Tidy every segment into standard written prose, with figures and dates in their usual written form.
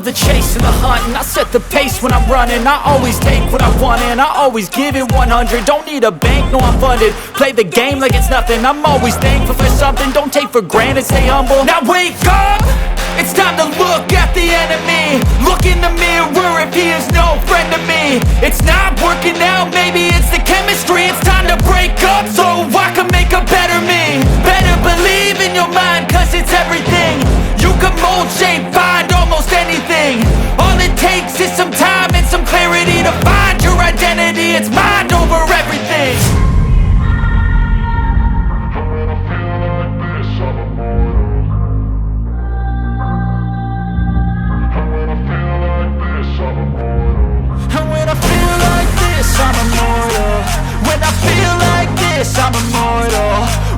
love the chase and the hunt, and I set the pace when I'm running. I always take what I want and I always give it 100. Don't need a bank, no I'm funded. Play the game like it's nothing. I'm always thankful for something. Don't take for granted, stay humble. Now wake up! It's time to look at the enemy. Look in the mirror if he is no friend to me. It's not working out, maybe it's the chemistry. It's time to break up so I can make a better me. Better believe in your mind, cause it's everything. You can mold, shape, find almost anything. All it takes is some time and some clarity to find your identity. It's mind over everything. And when I feel like this, I'm immortal. When I feel like this, I'm immortal.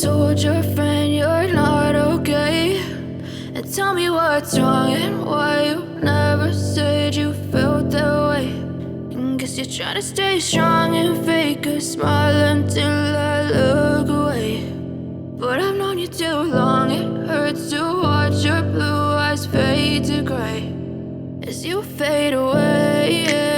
told your friend you're not okay? And tell me what's wrong and why you never said you felt that way. And guess you're trying to stay strong and fake a smile until I look away. But I've known you too long, it hurts to watch your blue eyes fade to gray as you fade away.